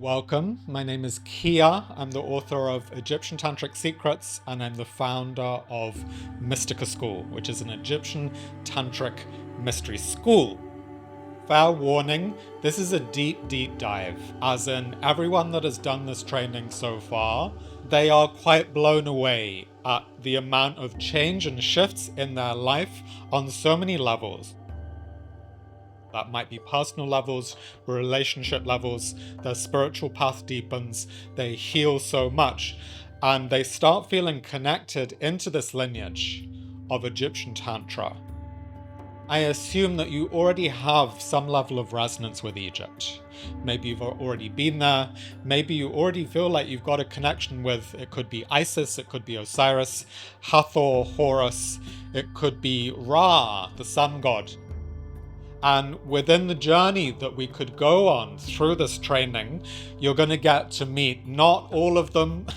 Welcome, my name is Kia. I'm the author of Egyptian Tantric Secrets, and I'm the founder of Mystica School, which is an Egyptian Tantric mystery school. Fair warning, this is a deep dive, as in everyone that has done this training so far, they are quite blown away at the amount of change and shifts in their life on so many levels. That might be personal levels, relationship levels, their spiritual path deepens, they heal so much, and they start feeling connected into this lineage of Egyptian Tantra. I assume that you already have some level of resonance with Egypt. Maybe you've already been there, maybe you already feel like you've got a connection with, it could be Isis, it could be Osiris, Hathor, Horus, it could be Ra, the sun god. And within the journey that we could go on through this training, you're going to get to meet not all of them,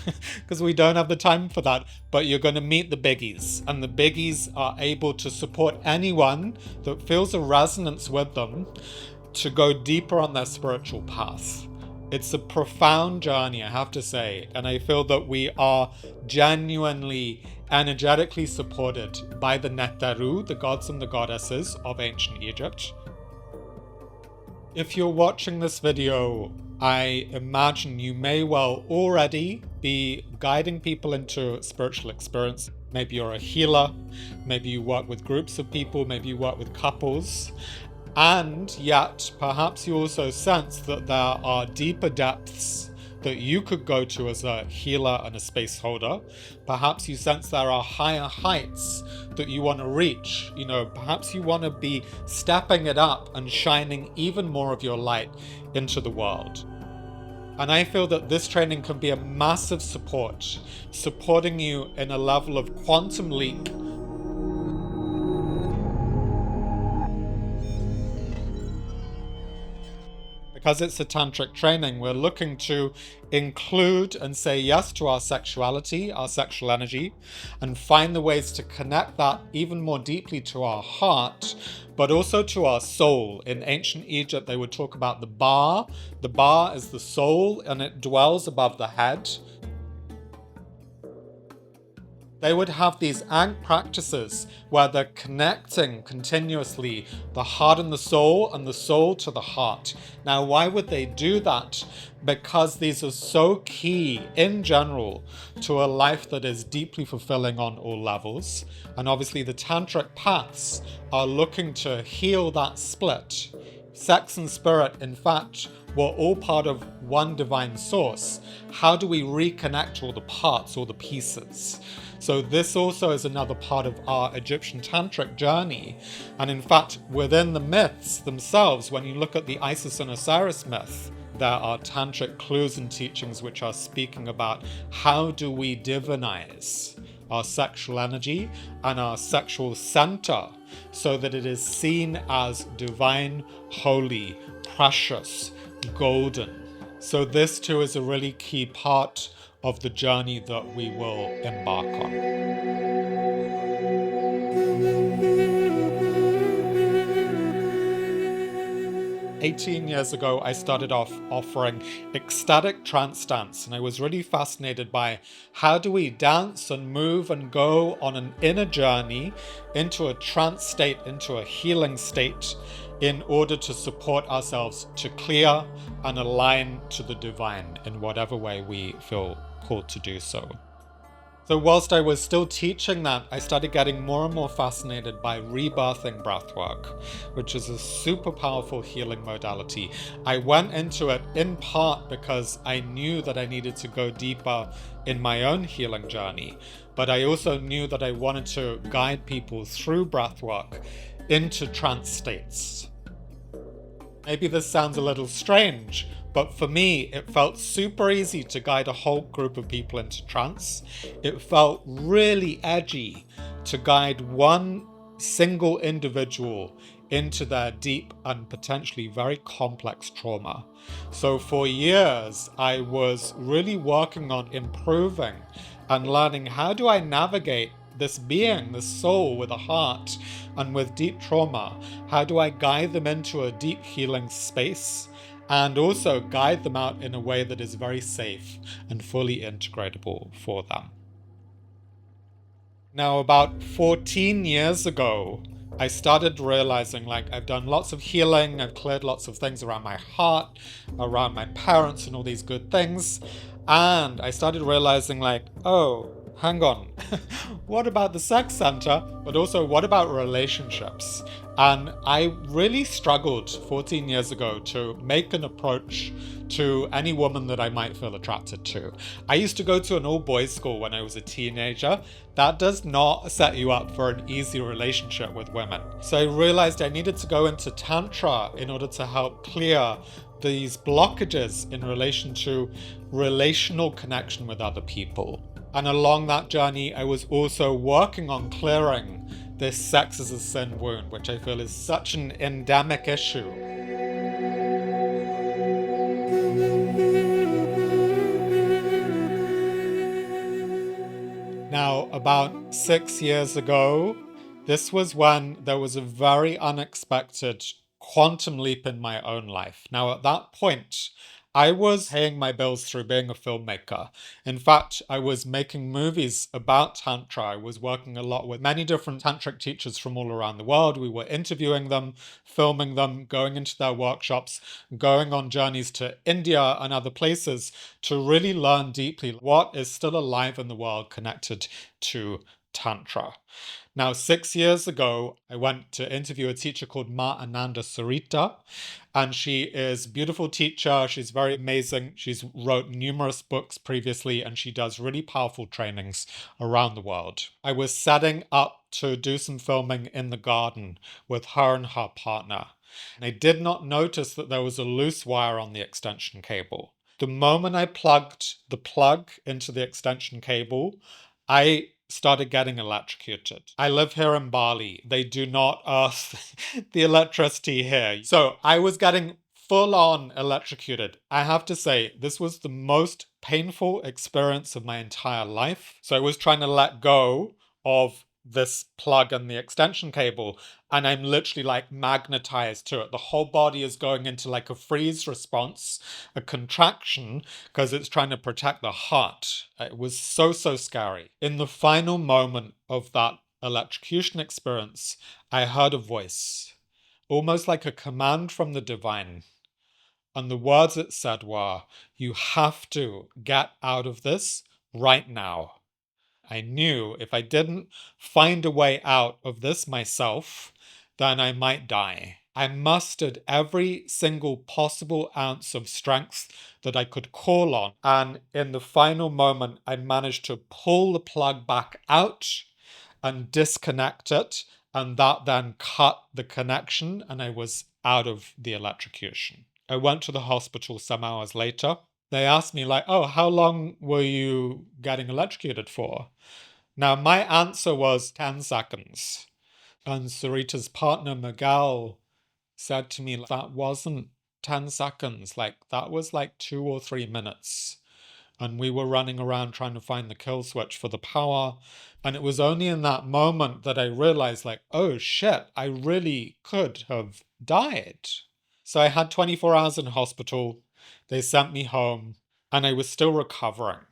because we don't have the time for that, but you're going to meet the biggies. And the biggies are able to support anyone that feels a resonance with them to go deeper on their spiritual path. It's a profound journey, I have to say, and I feel that we are genuinely energetically supported by the Neteru, the gods and the goddesses of ancient Egypt. If you're watching this video, I imagine you may well already be guiding people into spiritual experience. Maybe you're a healer, maybe you work with groups of people, maybe you work with couples. And yet, perhaps you also sense that there are deeper depths that you could go to as a healer and a space holder. Perhaps you sense there are higher heights that you want to reach. Perhaps you want to be stepping it up and shining even more of your light into the world. And I feel that this training can be a massive support, supporting you in a level of quantum leap. Because it's a tantric training, we're looking to include and say yes to our sexuality, our sexual energy, and find the ways to connect that even more deeply to our heart, but also to our soul. In ancient Egypt, they would talk about the ba. The ba is the soul, and it dwells above the head. They would have these ankh practices where they're connecting continuously the heart and the soul to the heart. Now, why would they do that? Because these are so key in general to a life that is deeply fulfilling on all levels. And obviously the tantric paths are looking to heal that split. Sex and spirit, in fact, were all part of one divine source. How do we reconnect all the parts, all the pieces? So this also is another part of our Egyptian Tantric journey. And in fact, within the myths themselves, when you look at the Isis and Osiris myth, there are tantric clues and teachings which are speaking about how do we divinize our sexual energy and our sexual center so that it is seen as divine, holy, precious, golden. So this too is a really key part of the journey that we will embark on. 18 years ago, I started off offering ecstatic trance dance, and I was really fascinated by how do we dance and move and go on an inner journey into a trance state, into a healing state, in order to support ourselves to clear and align to the divine in whatever way we feel called to do so. So whilst I was still teaching that, I started getting more and more fascinated by rebirthing breathwork, which is a super powerful healing modality. I went into it in part because I knew that I needed to go deeper in my own healing journey, but I also knew that I wanted to guide people through breathwork into trance states. Maybe this sounds a little strange, but for me, it felt super easy to guide a whole group of people into trance. It felt really edgy to guide one single individual into their deep and potentially very complex trauma. So for years, I was really working on improving and learning how do I navigate this being, this soul with a heart and with deep trauma. How do I guide them into a deep healing space and also guide them out in a way that is very safe and fully integratable for them. Now, about 14 years ago, I started realizing like I've done lots of healing, I've cleared lots of things around my heart, around my parents, and all these good things. And I started realizing, like, oh, hang on, what about the sex center? But also, what about relationships? And I really struggled 14 years ago to make an approach to any woman that I might feel attracted to. I used to go to an all boys school when I was a teenager. That does not set you up for an easy relationship with women. So I realized I needed to go into Tantra in order to help clear these blockages in relation to relational connection with other people. And along that journey, I was also working on clearing this sex as a sin wound, which I feel is such an endemic issue. Now, about 6 years ago, this was when there was a very unexpected quantum leap in my own life. Now, at that point, I was paying my bills through being a filmmaker. In fact, I was making movies about Tantra. I was working a lot with many different Tantric teachers from all around the world. We were interviewing them, filming them, going into their workshops, going on journeys to India and other places to really learn deeply what is still alive in the world connected to Tantra. Now, 6 years ago, I went to interview a teacher called Ma Ananda Sarita, and she is a beautiful teacher. She's very amazing. She's wrote numerous books previously, and she does really powerful trainings around the world. I was setting up to do some filming in the garden with her and her partner. And I did not notice that there was a loose wire on the extension cable. The moment I plugged the plug into the extension cable, I started getting electrocuted. I live here in Bali. They do not earth the electricity here. So I was getting full on electrocuted. I have to say, this was the most painful experience of my entire life. So I was trying to let go of this plug and the extension cable, and I'm literally like magnetized to it. The whole body is going into like a freeze response, a contraction, because it's trying to protect the heart. It was so, so scary. In the final moment of that electrocution experience, I heard a voice, almost like a command from the divine. And the words it said were, "You have to get out of this right now." I knew if I didn't find a way out of this myself, then I might die. I mustered every single possible ounce of strength that I could call on. And in the final moment, I managed to pull the plug back out and disconnect it. And that then cut the connection, and I was out of the electrocution. I went to the hospital some hours later. They asked me, like, oh, how long were you getting electrocuted for? Now, my answer was 10 seconds. And Sarita's partner, Miguel, said to me, that wasn't 10 seconds. Like, that was like 2 or 3 minutes. And we were running around trying to find the kill switch for the power. And it was only in that moment that I realized, like, oh shit, I really could have died. So I had 24 hours in hospital. They sent me home, and I was still recovering.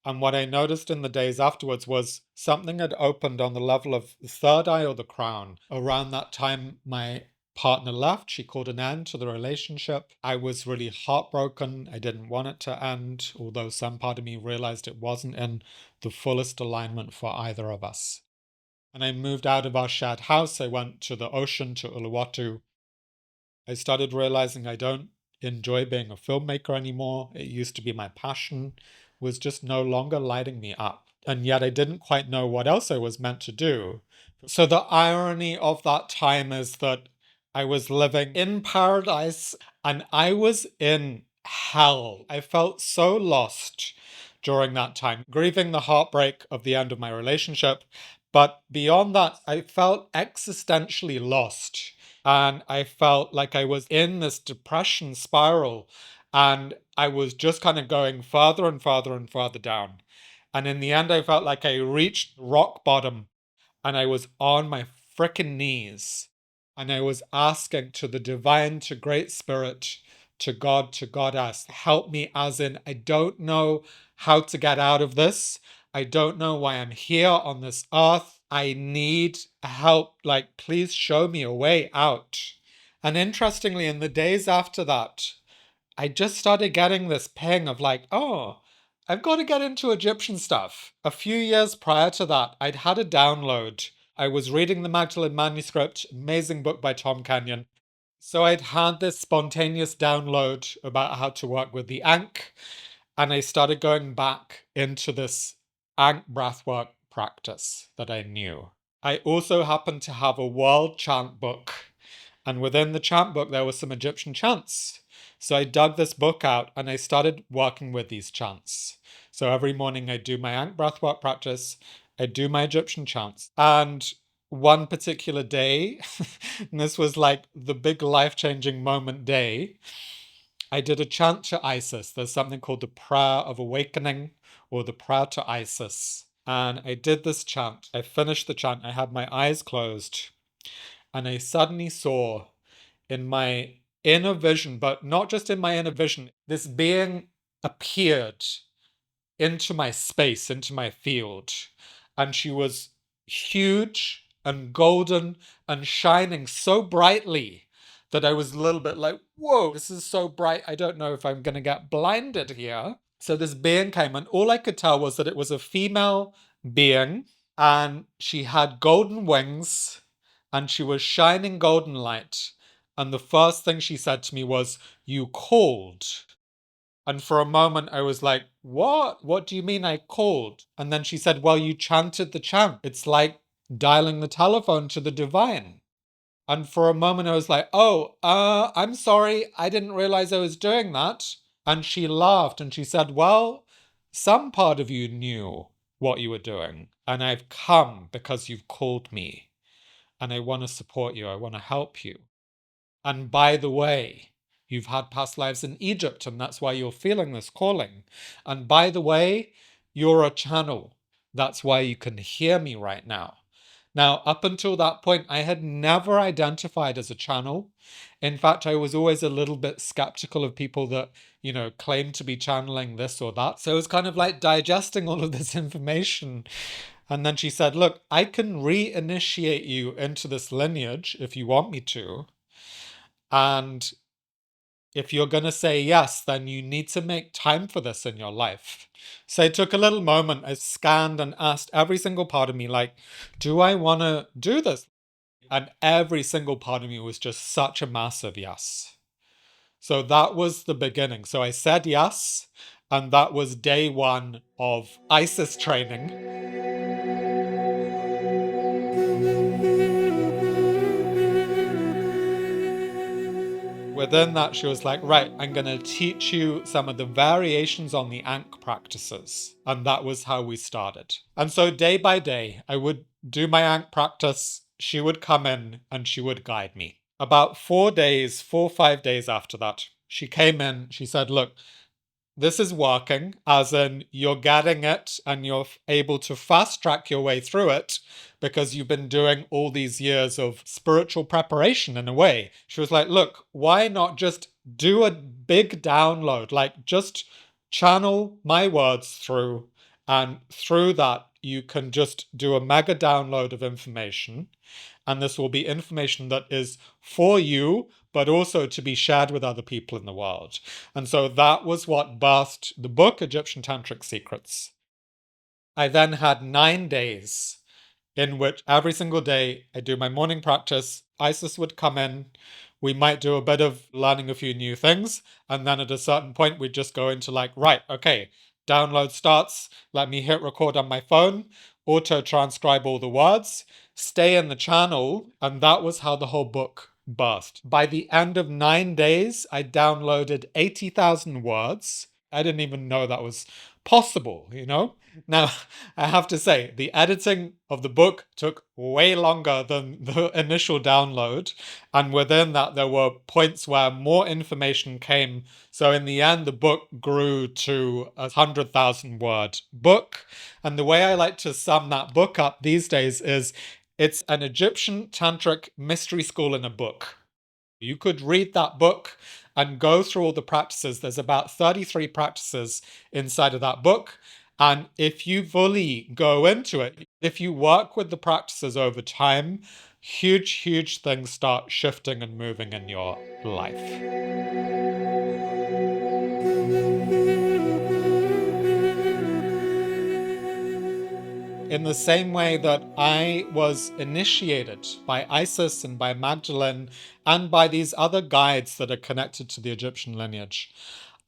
And what I noticed in the days afterwards was something had opened on the level of the third eye or the crown. Around that time, my partner left. She called an end to the relationship. I was really heartbroken. I didn't want it to end, although some part of me realized it wasn't in the fullest alignment for either of us. And I moved out of our shared house. I went to the ocean, to Uluwatu. I started realizing I don't enjoy being a filmmaker anymore. It used to be my passion, was just no longer lighting me up. And yet I didn't quite know what else I was meant to do. So the irony of that time is that I was living in paradise and I was in hell. I felt so lost during that time, grieving the heartbreak of the end of my relationship. But beyond that, I felt existentially lost. And I felt like I was in this depression spiral, and I was just kind of going further and further and further down. And in the end, I felt like I reached rock bottom, and I was on my frickin' knees. And I was asking to the divine, to Great Spirit, to God, to Goddess, help me, as in, I don't know how to get out of this. I don't know why I'm here on this earth. I need help. Like, please show me a way out. And interestingly, in the days after that, I just started getting this ping of like, oh, I've got to get into Egyptian stuff. A few years prior to that, I'd had a download. I was reading the Magdalene Manuscript, amazing book by Tom Kenyon. So I'd had this spontaneous download about how to work with the Ankh, and I started going back into this Ankh breathwork practice that I knew. I also happened to have a world chant book, and within the chant book, there were some Egyptian chants. So I dug this book out and I started working with these chants. So every morning I do my Ankh breathwork practice, I do my Egyptian chants. And one particular day, and this was like the big life-changing moment day, I did a chant to Isis. There's something called the Prayer of Awakening or the Prayer to Isis. And I did this chant. I finished the chant. I had my eyes closed. And I suddenly saw in my inner vision, but not just in my inner vision, this being appeared into my space, into my field. And she was huge and golden and shining so brightly that I was a little bit like, whoa, this is so bright. I don't know if I'm going to get blinded here. So this being came, and all I could tell was that it was a female being, and she had golden wings, and she was shining golden light. And the first thing she said to me was, "You called." And for a moment, I was like, what? What do you mean I called? And then she said, well, you chanted the chant. It's like dialing the telephone to the divine. And for a moment, I was like, oh, I'm sorry. I didn't realize I was doing that. And she laughed and she said, well, some part of you knew what you were doing. And I've come because you've called me. And I want to support you. I want to help you. And by the way, you've had past lives in Egypt, and that's why you're feeling this calling. And by the way, you're a channel. That's why you can hear me right now. Now, up until that point, I had never identified as a channel. In fact, I was always a little bit skeptical of people that, claim to be channeling this or that. So it was kind of like digesting all of this information. And then she said, look, I can reinitiate you into this lineage if you want me to. And if you're going to say yes, then you need to make time for this in your life. So I took a little moment. I scanned and asked every single part of me, like, do I want to do this? And every single part of me was just such a massive yes. So that was the beginning. So I said yes. And that was day one of ISIS training. Within that, she was like, right, I'm going to teach you some of the variations on the Ankh practices. And that was how we started. And so day by day, I would do my Ankh practice. She would come in and she would guide me. About 4 or 5 days after that, she came in. She said, look, this is working, as in you're getting it and you're able to fast track your way through it because you've been doing all these years of spiritual preparation in a way. She was like, look, why not just do a big download? Like, just channel my words through, and through that, you can just do a mega download of information. And this will be information that is for you, but also to be shared with other people in the world. And so that was what birthed the book, Egyptian Tantric Secrets. I then had 9 days in which every single day I do my morning practice. Isis would come in. We might do a bit of learning a few new things. And then at a certain point, we'd just go into like, right, okay, download starts. Let me hit record on my phone, auto transcribe all the words, stay in the channel. And that was how the whole book birthed. By the end of 9 days, I downloaded 80,000 words. I didn't even know that was possible, Now, I have to say, the editing of the book took way longer than the initial download. And within that, there were points where more information came. So in the end, the book grew to a 100,000 word book. And the way I like to sum that book up these days is it's an Egyptian Tantric mystery school in a book. You could read that book and go through all the practices. There's about 33 practices inside of that book. And if you fully go into it, if you work with the practices over time, huge, huge things start shifting and moving in your life. In the same way that I was initiated by Isis and by Magdalene and by these other guides that are connected to the Egyptian lineage,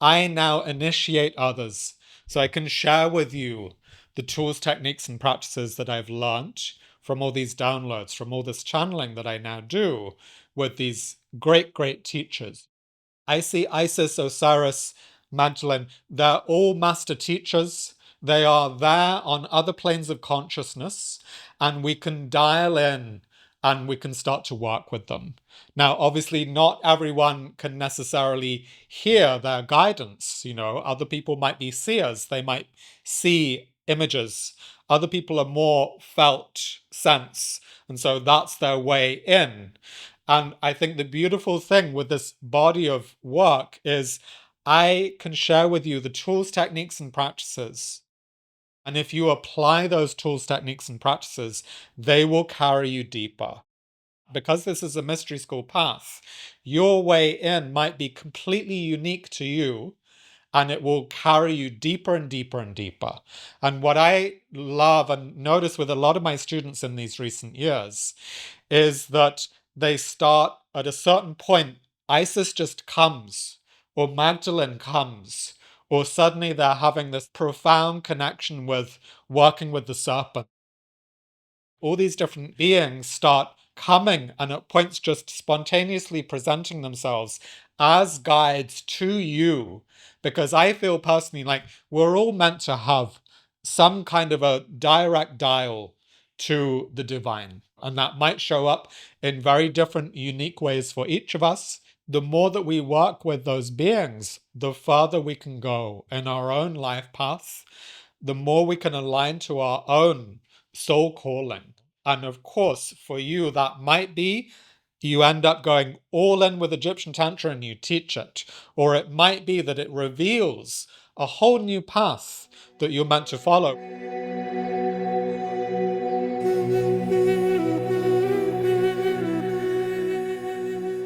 I now initiate others so I can share with you the tools, techniques, and practices that I've learnt from all these downloads, from all this channeling that I now do with these great, great teachers. I see Isis, Osiris, Magdalene, they're all master teachers. They are there on other planes of consciousness, and we can dial in and we can start to work with them. Now, obviously, not everyone can necessarily hear their guidance. Other people might be seers, they might see images. Other people are more felt sense, and so that's their way in. And I think the beautiful thing with this body of work is I can share with you the tools, techniques, and practices. And if you apply those tools, techniques, and practices, they will carry you deeper. Because this is a mystery school path, your way in might be completely unique to you, and it will carry you deeper and deeper and deeper. And what I love and notice with a lot of my students in these recent years is that they start at a certain point, Isis just comes, or Magdalene comes, or suddenly they're having this profound connection with working with the serpent. All these different beings start coming and at points just spontaneously presenting themselves as guides to you. Because I feel personally like we're all meant to have some kind of a direct dial to the divine. And that might show up in very different, unique ways for each of us. The more that we work with those beings, the further we can go in our own life path, the more we can align to our own soul calling. And of course, for you, that might be you end up going all in with Egyptian Tantra and you teach it. Or it might be that it reveals a whole new path that you're meant to follow.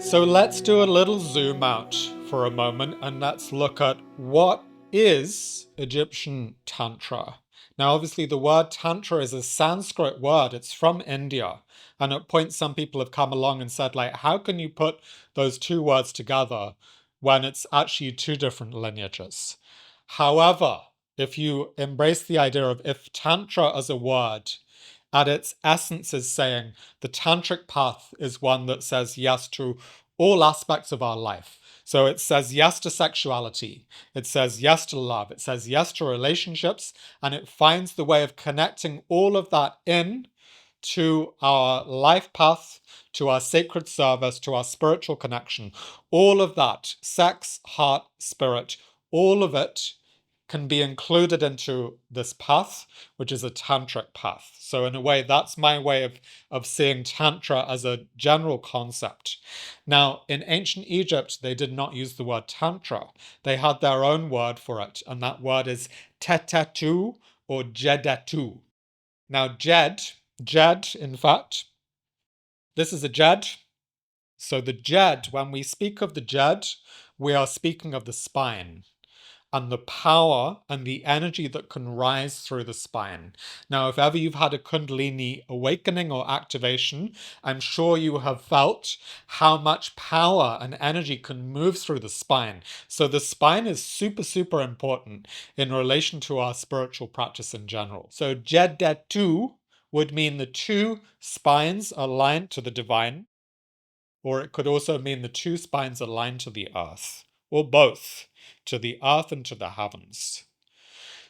So let's do a little zoom out for a moment and let's look at what is Egyptian Tantra. Now, obviously, the word Tantra is a Sanskrit word. It's from India. And at points, some people have come along and said, like, how can you put those two words together when it's actually two different lineages? However, if you embrace the idea of if Tantra as a word at its essence is saying the tantric path is one that says yes to all aspects of our life. So it says yes to sexuality, it says yes to love, it says yes to relationships, and it finds the way of connecting all of that in to our life path, to our sacred service, to our spiritual connection. All of that, sex, heart, spirit, all of it can be included into this path, which is a tantric path. So in a way, that's my way of seeing Tantra as a general concept. Now, in ancient Egypt, they did not use the word Tantra. They had their own word for it, and that word is tetatu or jedatu. Now, Jed, in fact, this is a Jed. So the Jed, when we speak of the Jed, we are speaking of the spine and the power and the energy that can rise through the spine. Now, if ever you've had a Kundalini awakening or activation, I'm sure you have felt how much power and energy can move through the spine. So the spine is super, super important in relation to our spiritual practice in general. So Jedetu would mean the two spines aligned to the divine, or it could also mean the two spines aligned to the earth, or both, to the earth and to the heavens.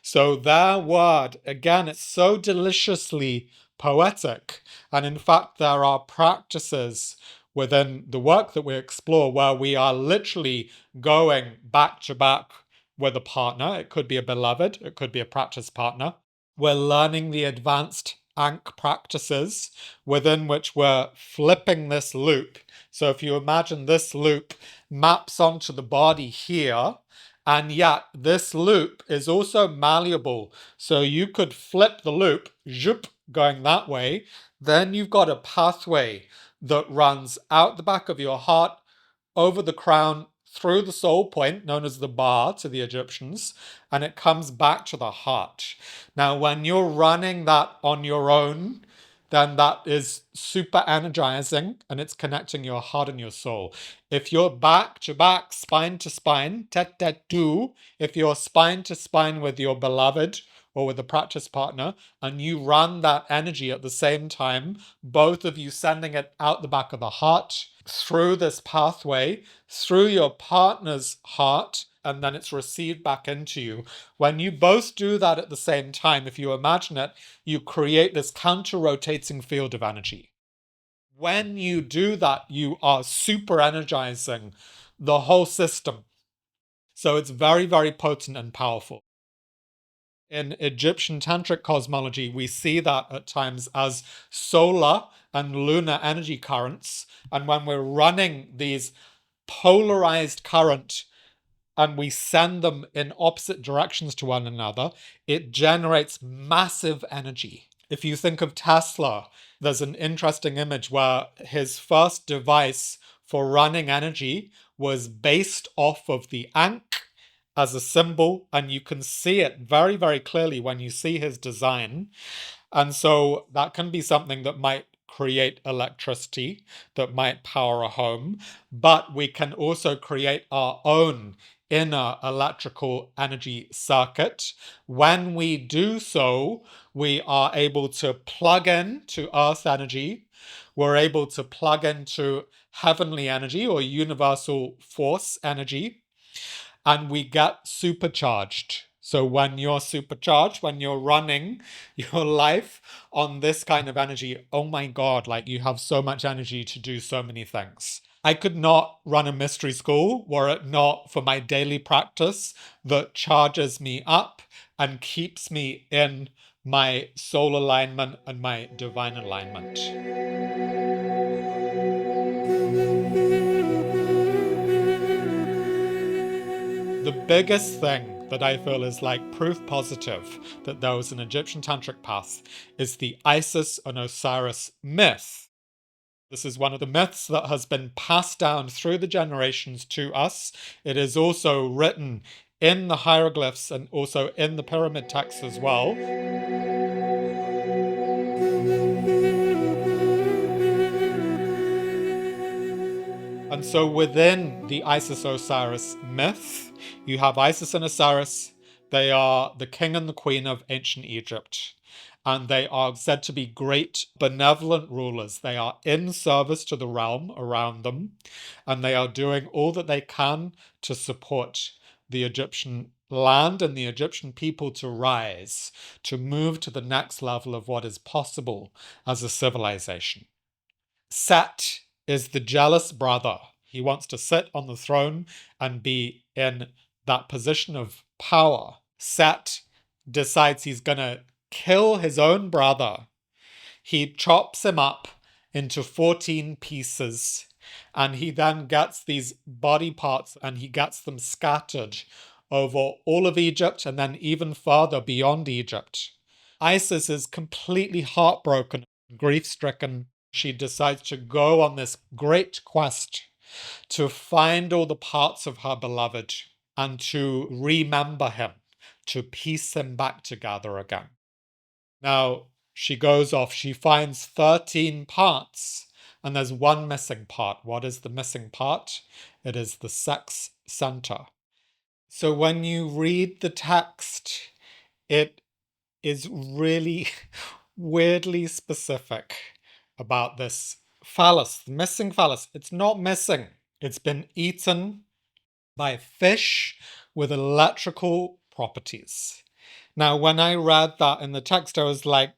So their word, again, it's so deliciously poetic. And in fact, there are practices within the work that we explore where we are literally going back to back with a partner. It could be a beloved, it could be a practice partner. We're learning the advanced Ankh practices within which we're flipping this loop. So if you imagine this loop maps onto the body here, and yet this loop is also malleable. So you could flip the loop, zhoop, going that way. Then you've got a pathway that runs out the back of your heart, over the crown, through the soul point, known as the bar to the Egyptians, and it comes back to the heart. Now, when you're running that on your own, then that is super energizing and it's connecting your heart and your soul. If you're back to back, spine to spine, tete-tu, if you're spine to spine with your beloved or with a practice partner, and you run that energy at the same time, both of you sending it out the back of the heart, through this pathway, through your partner's heart, and then it's received back into you. When you both do that at the same time, if you imagine it, you create this counter-rotating field of energy. When you do that, you are super energizing the whole system. So it's very, very potent and powerful. In Egyptian Tantric cosmology, we see that at times as solar and lunar energy currents. And when we're running these polarized current and we send them in opposite directions to one another, it generates massive energy. If you think of Tesla, there's an interesting image where his first device for running energy was based off of the Ankh as a symbol, and you can see it very, very clearly when you see his design. And so that can be something that might create electricity, that might power a home, but we can also create our own inner electrical energy circuit. When we do so, we are able to plug in to earth energy. We're able to plug into heavenly energy or universal force energy, and we get supercharged. So when you're supercharged, when you're running your life on this kind of energy, oh my God, like you have so much energy to do so many things. I could not run a mystery school were it not for my daily practice that charges me up and keeps me in my soul alignment and my divine alignment. The biggest thing that I feel is like proof positive that there was an Egyptian Tantric path is the Isis and Osiris myth. This is one of the myths that has been passed down through the generations to us. It is also written in the hieroglyphs and also in the pyramid texts as well. And so within the Isis-Osiris myth, you have Isis and Osiris. They are the king and the queen of ancient Egypt. And they are said to be great benevolent rulers. They are in service to the realm around them. And they are doing all that they can to support the Egyptian land and the Egyptian people to rise, to move to the next level of what is possible as a civilization. Set is the jealous brother. He wants to sit on the throne and be in that position of power. Set decides he's going to kill his own brother. He chops him up into 14 pieces, and he then gets these body parts and he gets them scattered over all of Egypt and then even further beyond Egypt. Isis is completely heartbroken, grief-stricken. She decides to go on this great quest to find all the parts of her beloved and to remember him, to piece him back together again. Now, she goes off, she finds 13 parts, and there's one missing part. What is the missing part? It is the sex center. So when you read the text, it is really weirdly specific about this phallus, the missing phallus. It's not missing. It's been eaten by fish with electrical properties. Now, when I read that in the text, I was like,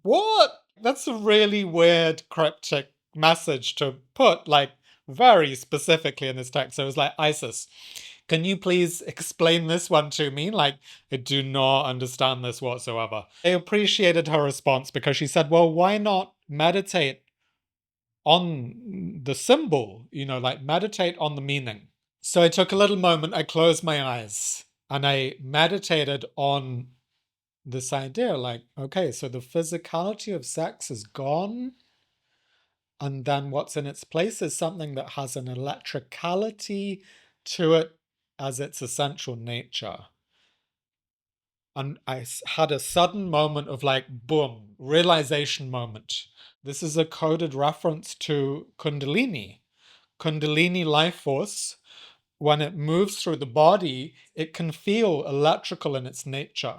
what? That's a really weird cryptic message to put, like, very specifically in this text. So I was like, Isis, Can you please explain this one to me? Like, I do not understand this whatsoever. I appreciated her response because she said, well, why not meditate on the symbol? Like meditate on the meaning. So I took a little moment, I closed my eyes, and I meditated on this idea like, okay, so the physicality of sex is gone. And then what's in its place is something that has an electricality to it as its essential nature. And I had a sudden moment of like, boom, realization moment. This is a coded reference to Kundalini. Kundalini life force, when it moves through the body, it can feel electrical in its nature.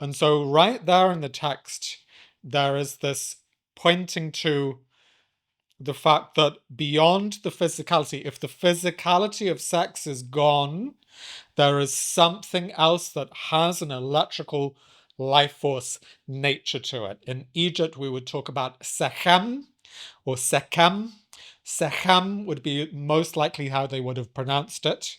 And so right there in the text, there is this pointing to the fact that beyond the physicality, if the physicality of sex is gone, there is something else that has an electrical life force nature to it. In Egypt, we would talk about sechem or sekem. Sechem would be most likely how they would have pronounced it.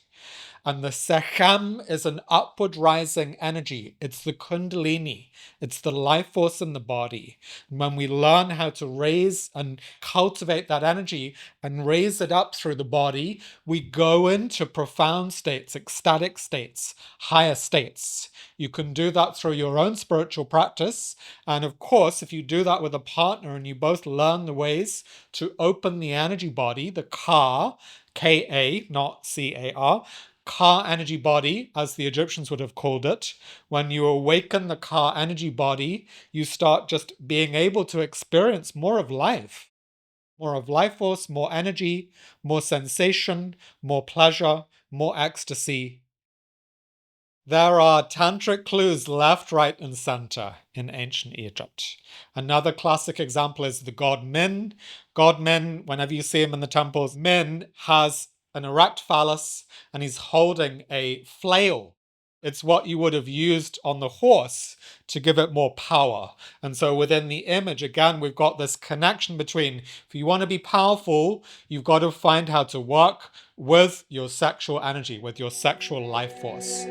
And the sechem is an upward rising energy. It's the kundalini. It's the life force in the body. And when we learn how to raise and cultivate that energy and raise it up through the body, we go into profound states, ecstatic states, higher states. You can do that through your own spiritual practice. And of course, if you do that with a partner and you both learn the ways to open the energy body, the ka, Ka, not Car, Ka energy body, as the Egyptians would have called it. When you awaken the Ka energy body, you start just being able to experience more of life force, more energy, more sensation, more pleasure, more ecstasy. There are tantric clues left, right, and center in ancient Egypt. Another classic example is the god Min. God Min, whenever you see him in the temples, Min has an erect phallus and he's holding a flail. It's what you would have used on the horse to give it more power. And so within the image, again, we've got this connection between if you want to be powerful, you've got to find how to work with your sexual energy, with your sexual life force.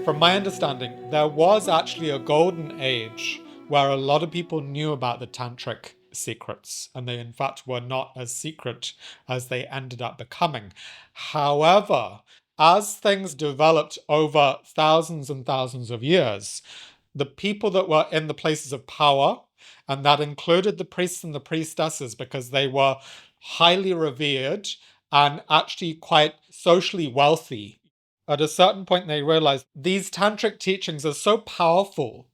From my understanding, there was actually a golden age where a lot of people knew about the tantric secrets, and they in fact were not as secret as they ended up becoming. However, as things developed over thousands and thousands of years, the people that were in the places of power, and that included the priests and the priestesses because they were highly revered and actually quite socially wealthy, at a certain point they realized these tantric teachings are so powerful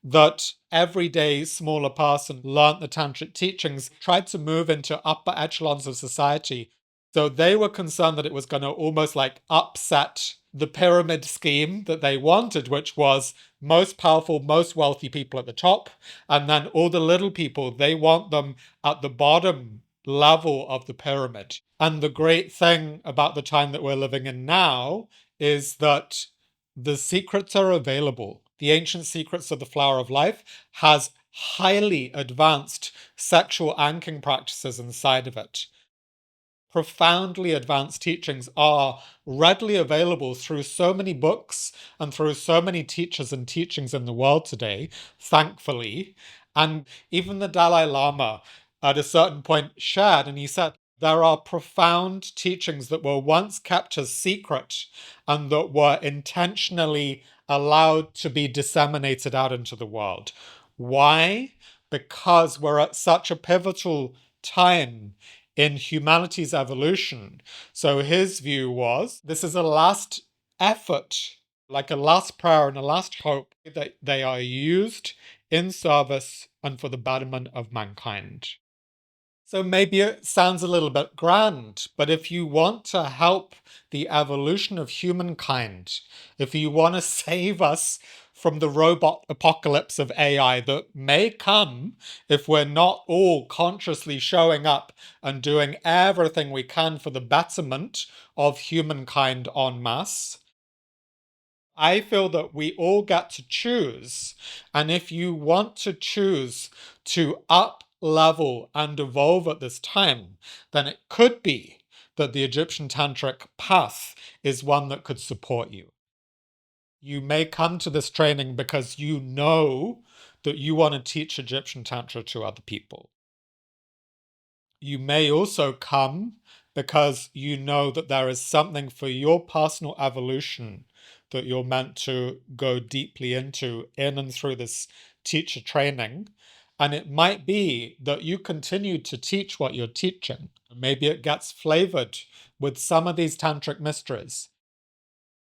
that everyday smaller person learnt the tantric teachings, tried to move into upper echelons of society. So they were concerned that it was going to almost like upset the pyramid scheme that they wanted, which was most powerful, most wealthy people at the top, and then all the little people, they want them at the bottom level of the pyramid. And the great thing about the time that we're living in now is that the secrets are available. The ancient secrets of the flower of life has highly advanced sexual anchoring practices inside of it. Profoundly advanced teachings are readily available through so many books and through so many teachers and teachings in the world today, thankfully. And even the Dalai Lama at a certain point shared, and he said, there are profound teachings that were once kept as secret and that were intentionally allowed to be disseminated out into the world. Why? Because we're at such a pivotal time in humanity's evolution. So his view was this is a last effort, like a last prayer and a last hope, that they are used in service and for the betterment of mankind. So maybe it sounds a little bit grand, but if you want to help the evolution of humankind, if you want to save us from the robot apocalypse of AI that may come if we're not all consciously showing up and doing everything we can for the betterment of humankind en masse, I feel that we all get to choose. And if you want to choose to up level and evolve at this time, then it could be that the Egyptian Tantric path is one that could support you. You may come to this training because you know that you want to teach Egyptian Tantra to other people. You may also come because you know that there is something for your personal evolution that you're meant to go deeply into in and through this teacher training. And it might be that you continue to teach what you're teaching. Maybe it gets flavored with some of these tantric mysteries.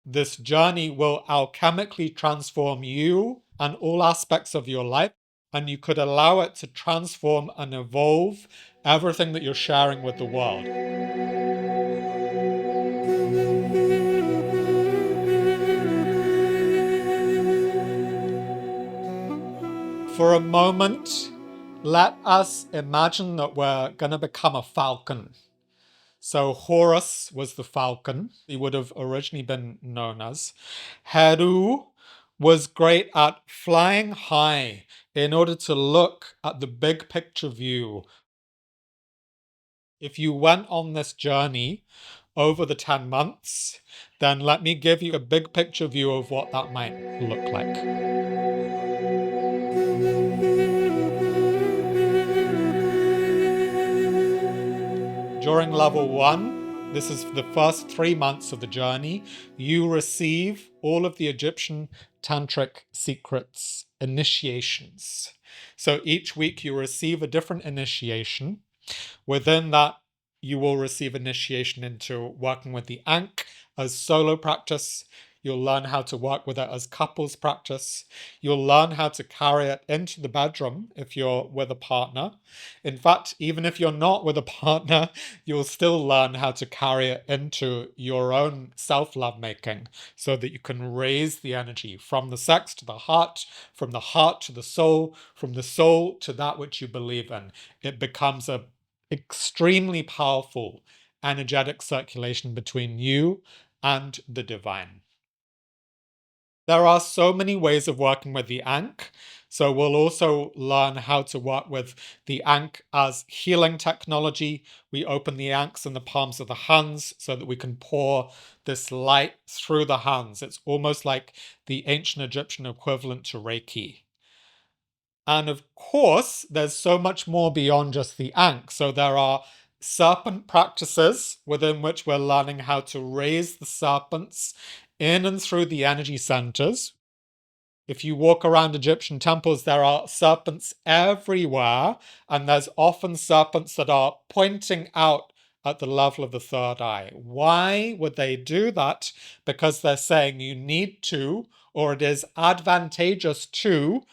This journey will alchemically transform you and all aspects of your life, and you could allow it to transform and evolve everything that you're sharing with the world. For a moment, let us imagine that we're going to become a falcon. So Horus was the falcon, he would have originally been known as. Heru was great at flying high in order to look at the big picture view. If you went on this journey over the 10 months, then let me give you a big picture view of what that might look like. During level 1, this is the first 3 months of the journey, you receive all of the Egyptian Tantric secrets initiations. So each week you receive a different initiation. Within that, you will receive initiation into working with the Ankh as solo practice. You'll learn how to work with it as couples practice. You'll learn how to carry it into the bedroom if you're with a partner. In fact, even if you're not with a partner, you'll still learn how to carry it into your own self-lovemaking so that you can raise the energy from the sex to the heart, from the heart to the soul, from the soul to that which you believe in. It becomes a extremely powerful energetic circulation between you and the divine. There are so many ways of working with the Ankh. So we'll also learn how to work with the Ankh as healing technology. We open the Ankhs in the palms of the hands so that we can pour this light through the hands. It's almost like the ancient Egyptian equivalent to Reiki. And of course, there's so much more beyond just the Ankh. So there are serpent practices within which we're learning how to raise the serpents in and through the energy centers. If you walk around Egyptian temples, there are serpents everywhere, and there's often serpents that are pointing out at the level of the third eye. Why would they do that? Because they're saying you need to, or it is advantageous to,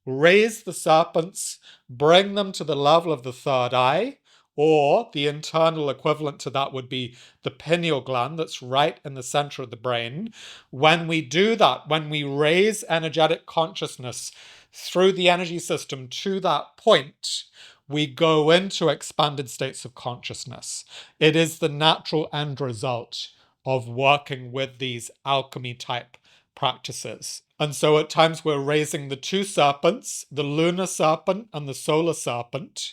raise the serpents, bring them to the level of the third eye, or the internal equivalent to that would be the pineal gland that's right in the center of the brain. When we do that, when we raise energetic consciousness through the energy system to that point, we go into expanded states of consciousness. It is the natural end result of working with these alchemy type practices. And so at times we're raising the two serpents, the lunar serpent and the solar serpent.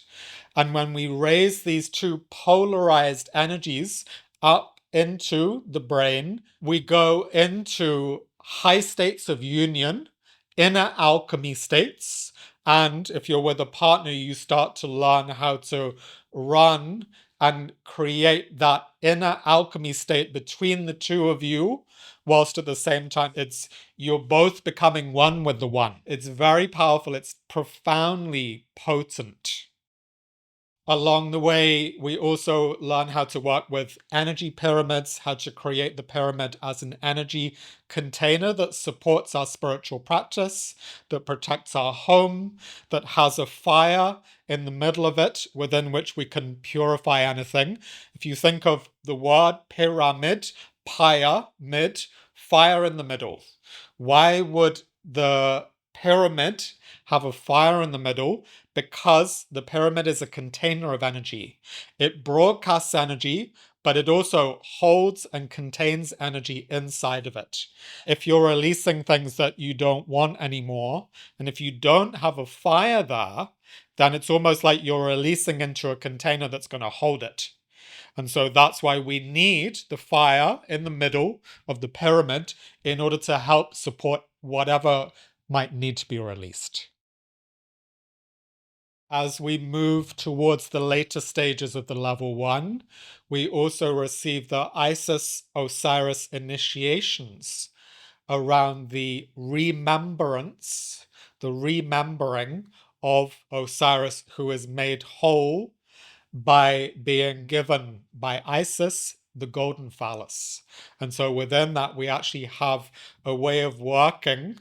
And when we raise these two polarized energies up into the brain, we go into high states of union, inner alchemy states. And if you're with a partner, you start to learn how to run and create that inner alchemy state between the two of you, whilst at the same time you're both becoming one with the one. It's very powerful. It's profoundly potent. Along the way, we also learn how to work with energy pyramids, how to create the pyramid as an energy container that supports our spiritual practice, that protects our home, that has a fire in the middle of it within which we can purify anything. If you think of the word pyramid, pyre, mid, fire in the middle. Why would the pyramid have a fire in the middle? Because the pyramid is a container of energy. It broadcasts energy, but it also holds and contains energy inside of it. If you're releasing things that you don't want anymore, and if you don't have a fire there, then it's almost like you're releasing into a container that's going to hold it. And so that's why we need the fire in the middle of the pyramid in order to help support whatever might need to be released. As we move towards the later stages of the level 1, we also receive the Isis Osiris initiations around the remembrance, the remembering of Osiris, who is made whole by being given by Isis the golden phallus. And so within that, we actually have a way of working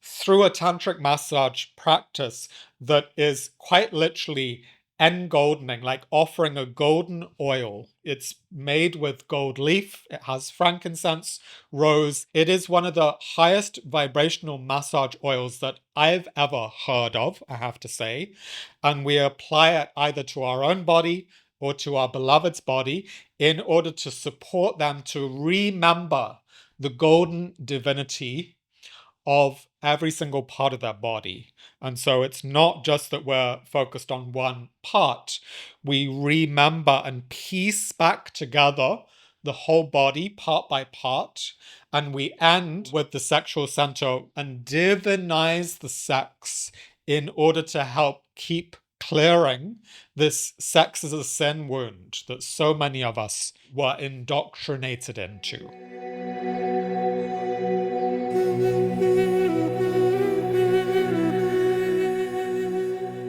through a tantric massage practice that is quite literally engoldening, like offering a golden oil. It's made with gold leaf. It has frankincense, rose. It is one of the highest vibrational massage oils that I've ever heard of, I have to say. And we apply it either to our own body or to our beloved's body in order to support them to remember the golden divinity of every single part of their body. And so it's not just that we're focused on one part. We remember and piece back together the whole body part by part. And we end with the sexual center and divinize the sex in order to help keep clearing this sex is a sin wound that so many of us were indoctrinated into.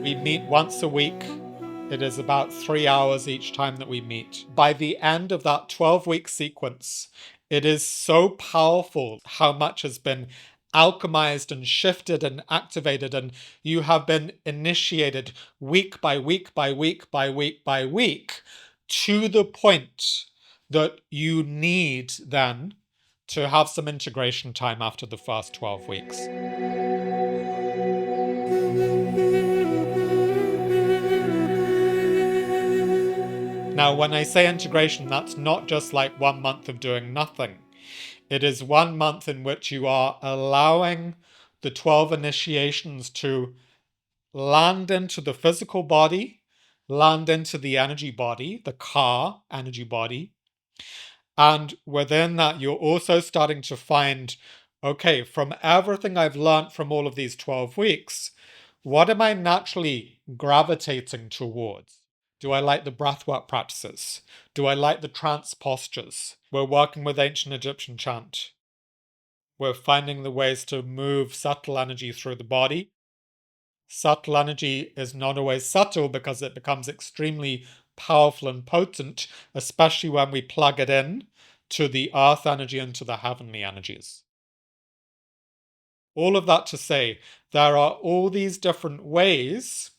We meet once a week. It is about 3 hours each time that we meet. By the end of that 12-week sequence, it is so powerful how much has been alchemized and shifted and activated, and you have been initiated week by week by week by week by week to the point that you need then to have some integration time after the first 12 weeks. Now, when I say integration, that's not just like 1 month of doing nothing. It is 1 month in which you are allowing the 12 initiations to land into the physical body, land into the energy body, the ka energy body. And within that, you're also starting to find, okay, from everything I've learned from all of these 12 weeks, what am I naturally gravitating towards? Do I like the breathwork practices? Do I like the trance postures? We're working with ancient Egyptian chant. We're finding the ways to move subtle energy through the body. Subtle energy is not always subtle because it becomes extremely powerful and potent, especially when we plug it in to the earth energy and to the heavenly energies. All of that to say, there are all these different ways,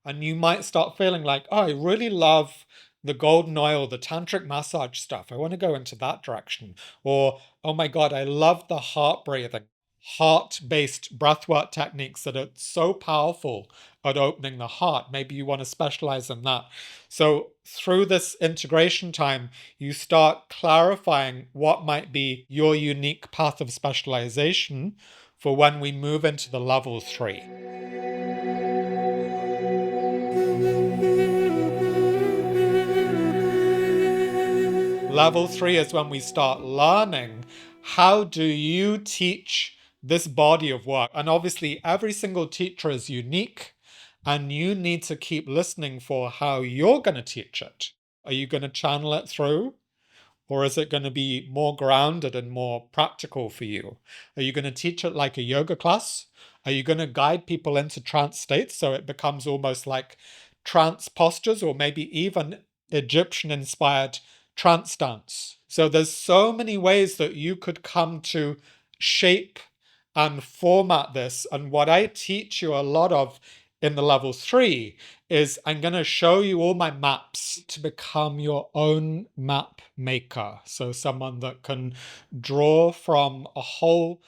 and you might start feeling like, oh, I really love the golden oil, the tantric massage stuff. I want to go into that direction. Or, oh my God, I love the heart breathing, heart-based breathwork techniques that are so powerful at opening the heart. Maybe you want to specialize in that. So through this integration time, you start clarifying what might be your unique path of specialization for when we move into the level 3. Level 3 is when we start learning how do you teach this body of work. And obviously, every single teacher is unique, and you need to keep listening for how you're going to teach it. Are you going to channel it through? Or is it going to be more grounded and more practical for you? Are you going to teach it like a yoga class? Are you going to guide people into trance states so it becomes almost like trance postures, or maybe even Egyptian-inspired trance dance? So there's so many ways that you could come to shape and format this. And what I teach you a lot of in the level 3 is I'm going to show you all my maps to become your own map maker. So someone that can draw from a whole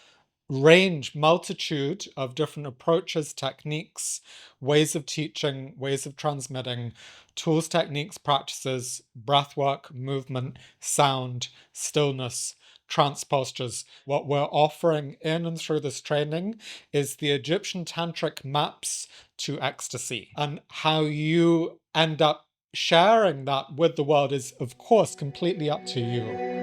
multitude of different approaches, techniques, ways of teaching, ways of transmitting, tools, techniques, practices, breath work, movement, sound, stillness, trance postures. What we're offering in and through this training is the Egyptian Tantric maps to ecstasy. And how you end up sharing that with the world is, of course, completely up to you.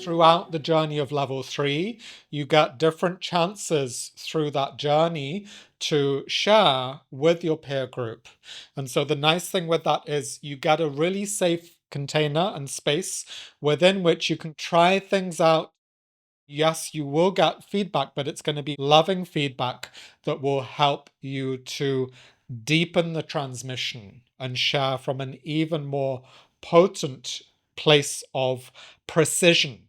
Throughout the journey of level 3, you get different chances through that journey to share with your peer group. And so the nice thing with that is you get a really safe container and space within which you can try things out. Yes, you will get feedback, but it's going to be loving feedback that will help you to deepen the transmission and share from an even more potent place of precision.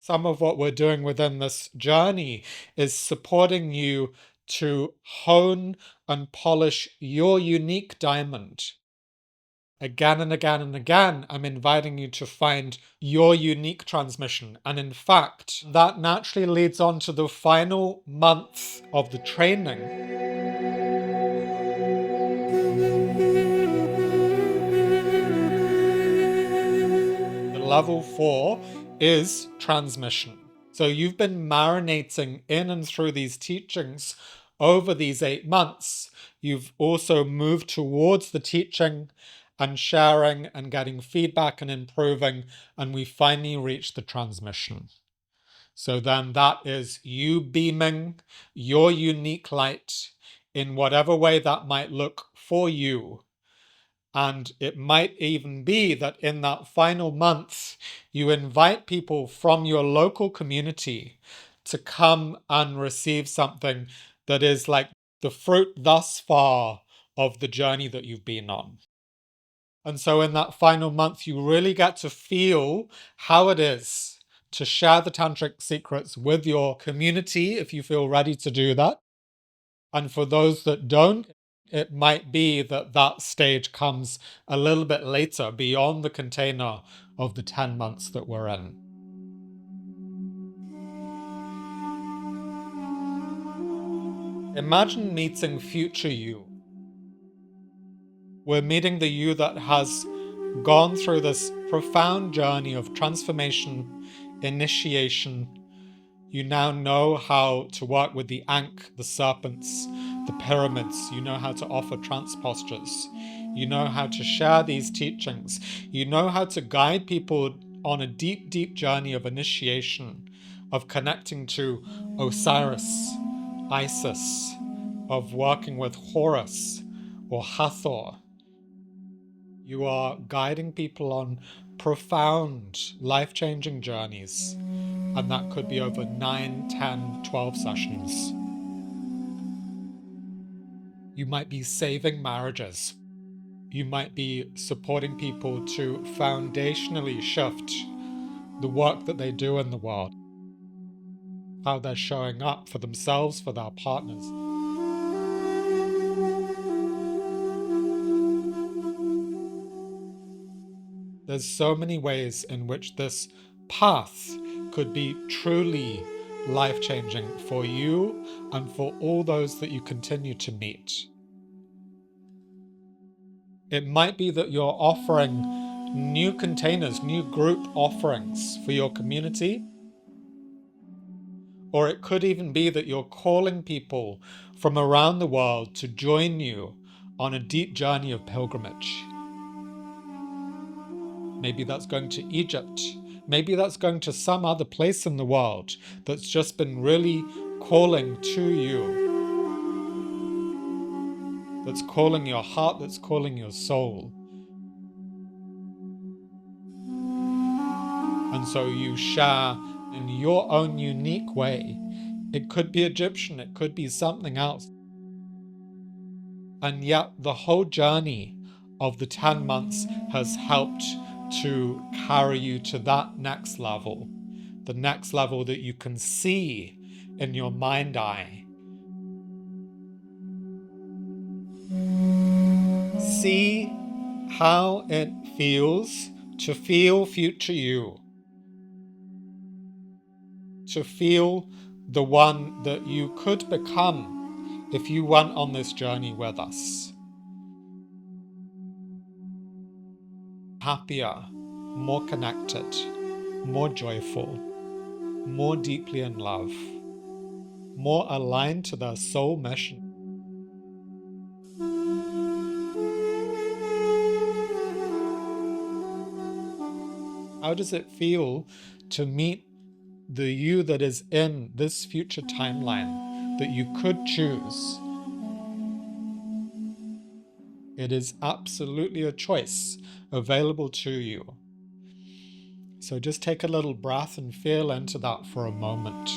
Some of what we're doing within this journey is supporting you to hone and polish your unique diamond. Again and again and again, I'm inviting you to find your unique transmission. And in fact, that naturally leads on to the final month of the training. The level 4 is transmission. So you've been marinating in and through these teachings over these 8 months. You've also moved towards the teaching and sharing and getting feedback and improving, and we finally reach the transmission. So then that is you beaming your unique light in whatever way that might look for you. And it might even be that in that final month, you invite people from your local community to come and receive something that is like the fruit thus far of the journey that you've been on. And so in that final month, you really get to feel how it is to share the tantric secrets with your community if you feel ready to do that. And for those that don't, it might be that that stage comes a little bit later, beyond the container of the 10 months that we're in. Imagine meeting future you. We're meeting the you that has gone through this profound journey of transformation, initiation. You now know how to work with the ankh, the serpents, the pyramids. You know how to offer trance postures. You know how to share these teachings. You know how to guide people on a deep, deep journey of initiation, of connecting to Osiris, Isis, of working with Horus or Hathor. You are guiding people on profound, life-changing journeys. And that could be over 9, 10, 12 sessions. You might be saving marriages. You might be supporting people to foundationally shift the work that they do in the world, how they're showing up for themselves, for their partners. There's so many ways in which this path could be truly life-changing for you and for all those that you continue to meet. It might be that you're offering new containers, new group offerings for your community. Or it could even be that you're calling people from around the world to join you on a deep journey of pilgrimage. Maybe that's going to Egypt. Maybe that's going to some other place in the world that's just been really calling to you. That's calling your heart, that's calling your soul. And so you share in your own unique way. It could be Egyptian, it could be something else. And yet the whole journey of the 10 months has helped to carry you to that next level. The next level that you can see in your mind eye. See how it feels to feel future you, to feel the one that you could become if you went on this journey with us. Happier, more connected, more joyful, more deeply in love, more aligned to their soul mission. How does it feel to meet the you that is in this future timeline that you could choose? It is absolutely a choice available to you. So just take a little breath and feel into that for a moment.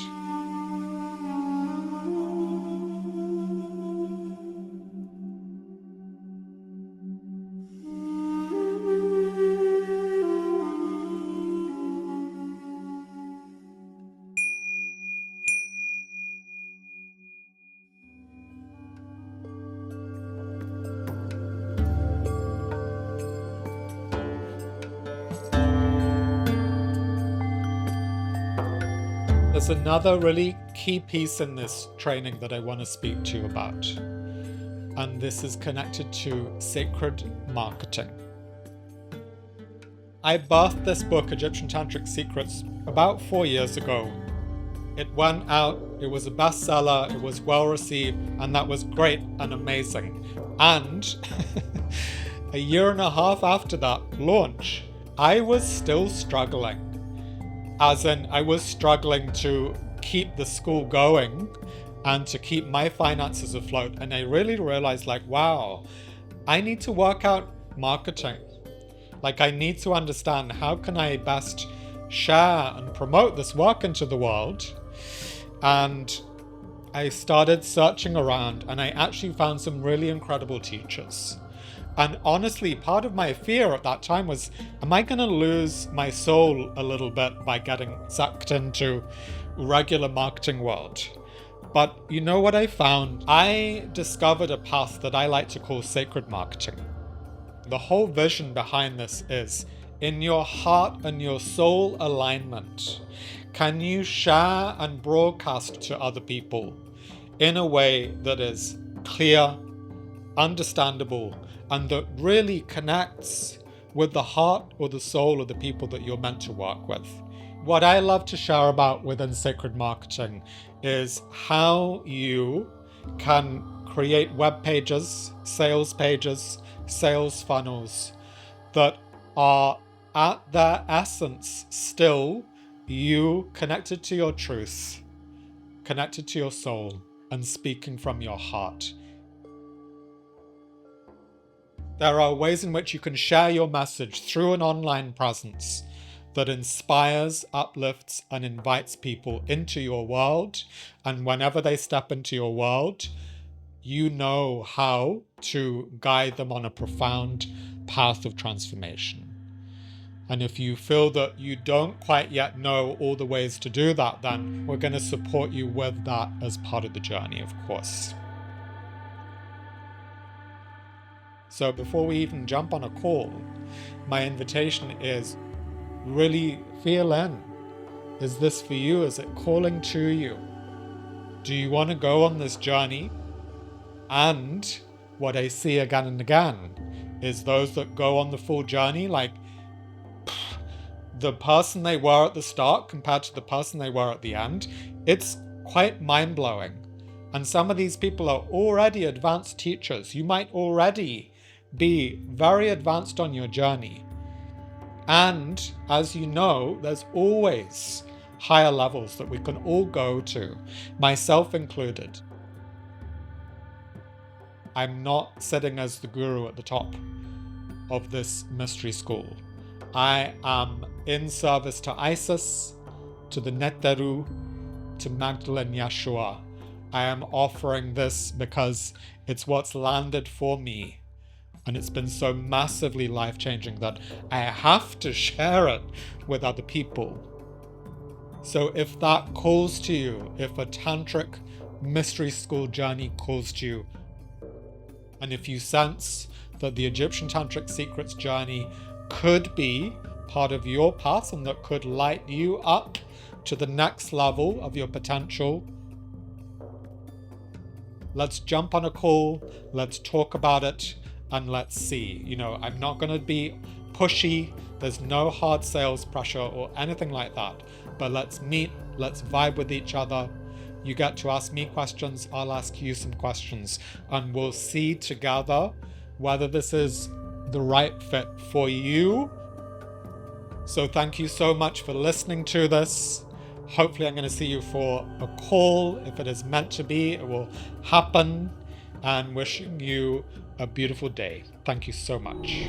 There's another really key piece in this training that I want to speak to you about, and this is connected to sacred marketing. I birthed this book, Egyptian Tantric Secrets, about 4 years ago. It went out, it was a bestseller, it was well received, and that was great and amazing. And a year and a half after that launch, I was still struggling. As in, I was struggling to keep the school going and to keep my finances afloat. And I really realized, like, wow, I need to work out marketing. Like, I need to understand how can I best share and promote this work into the world. And I started searching around, and I actually found some really incredible teachers. And honestly, part of my fear at that time was, am I going to lose my soul a little bit by getting sucked into regular marketing world? But you know what I found? I discovered a path that I like to call sacred marketing. The whole vision behind this is, in your heart and your soul alignment, can you share and broadcast to other people in a way that is clear, understandable, and that really connects with the heart or the soul of the people that you're meant to work with? What I love to share about within sacred marketing is how you can create web pages, sales funnels that are at their essence still you connected to your truth, connected to your soul, and speaking from your heart. There are ways in which you can share your message through an online presence that inspires, uplifts, and invites people into your world. And whenever they step into your world, you know how to guide them on a profound path of transformation. And if you feel that you don't quite yet know all the ways to do that, then we're going to support you with that as part of the journey, of course. So before we even jump on a call, my invitation is really feel in. Is this for you? Is it calling to you? Do you want to go on this journey? And what I see again and again is those that go on the full journey, like the person they were at the start compared to the person they were at the end, it's quite mind-blowing. And some of these people are already advanced teachers. You might already be very advanced on your journey. And as you know, there's always higher levels that we can all go to, myself included. I'm not sitting as the guru at the top of this mystery school. I am in service to Isis, to the Neteru, to Magdalene Yeshua. I am offering this because it's what's landed for me. And it's been so massively life-changing that I have to share it with other people. So if that calls to you, if a tantric mystery school journey calls to you, and if you sense that the Egyptian Tantric Secrets journey could be part of your path and that could light you up to the next level of your potential, let's jump on a call, let's talk about it, and let's see. You know, I'm not going to be pushy, there's no hard sales pressure or anything like that, but let's meet, let's vibe with each other. You get to ask me questions, I'll ask you some questions, and we'll see together whether this is the right fit for you. So thank you so much for listening to this. Hopefully I'm going to see you for a call. If it is meant to be, it will happen. And wishing you a beautiful day. Thank you so much.